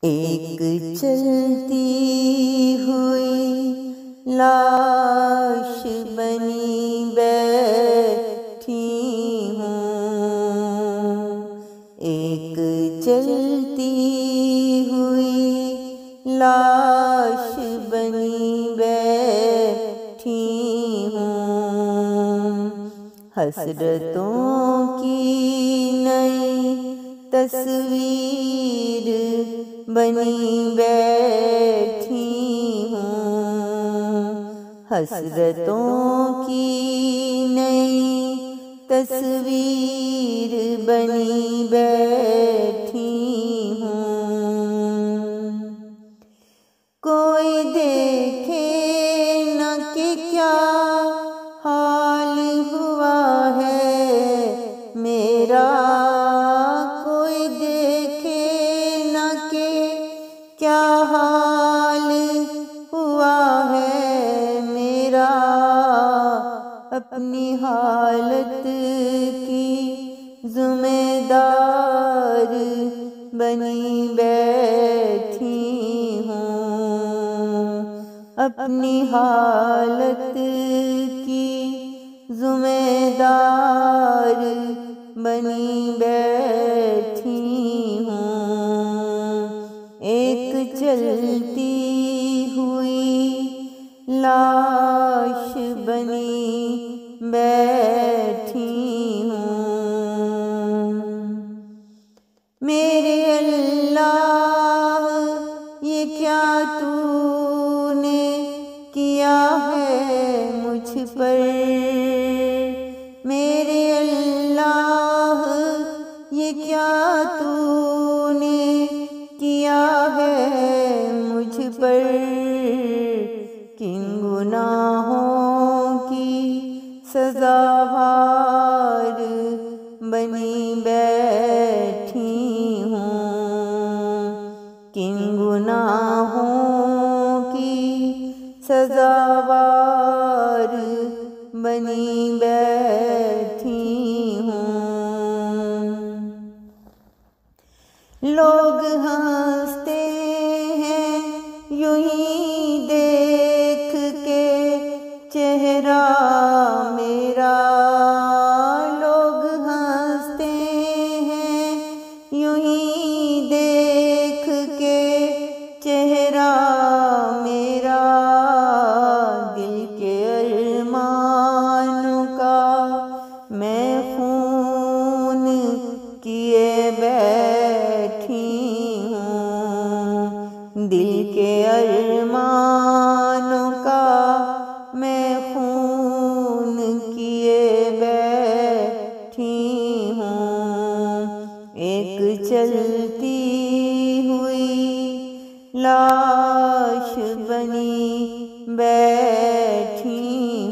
एक चलती हुई लाश बनी बैठी हूँ। एक चलती हुई लाश बनी बैठी हूँ। हसरतों की नई तस्वीर बनी बैठी हूँ। हसरतों की नई तस्वीर बनी बैठी हूँ। कोई देखे न कि क्या हाल हुआ है मेरा, कोई देखे न कि क्या हाल हुआ है मेरा। अपनी हालत की ज़िम्मेदार बनी बैठी हूँ। अपनी हालत की ज़िम्मेदार बनी बैठी हूँ। एक चलती हुई लाश बनी बैठी हूँ। मेरे अल्लाह ये क्या तूने किया है मुझ पर। मेरे अल्लाह ये क्या तूने किया है मुझ पर। किन गुनाहों की सज़ावार बनी बैठी हूँ। किन गुनाहों की सज़ावार बनी बैठी हूँ। लोग हंसते हैं यूं ही देख के चेहरा मेरा। लोग हंसते हैं यूं ही देख के चेहरा मेरा। दिल के अरमानों का मैं खून किए बैठी हूँ। दिल के अरमानों का मैं खून किए बैठी हूँ। एक चलती हुई लाश बनी बैठी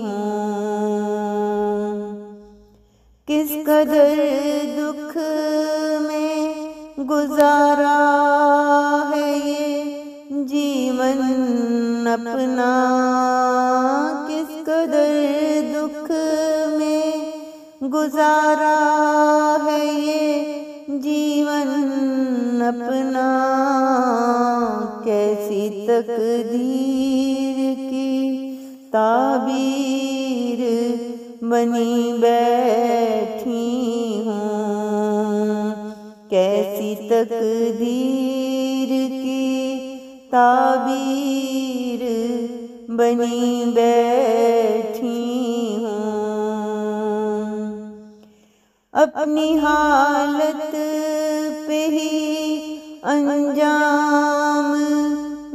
हूँ। किस कदर दुख में गुजारा है ये जीवन अपना। किस कदर दुख में गुजारा है ये जीवन अपना। कैसी तकदीर की ताबीर बनी बैठी हूँ। कैसी तकदीर की ताबीर बनी बैठी हूँ। अपनी हालत पे ही अंजाम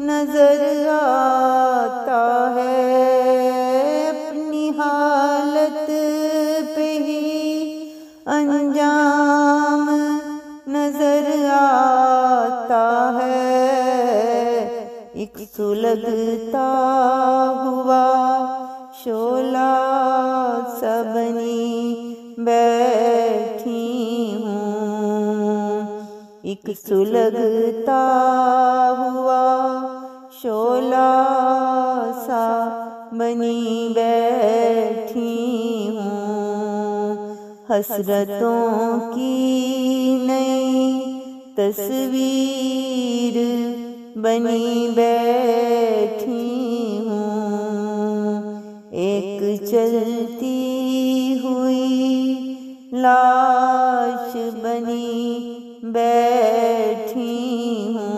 नजर आता है। अपनी हालत पे ही अंजाम नजर आता है। एक सुलगता हुआ शोला सा बनी बैठी हूँ। एक सुलगता हुआ शोला सा बनी बैठी हूँ। हसरतों की नई तस्वीर बनी बैठी हूँ। एक चलती हुई लाश बनी बैठी हूँ।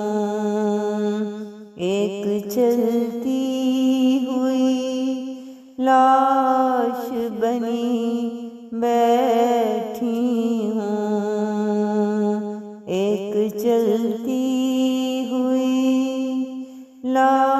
एक चलती हुई लाश बनी बैठी हूँ। एक चलती हुई लाश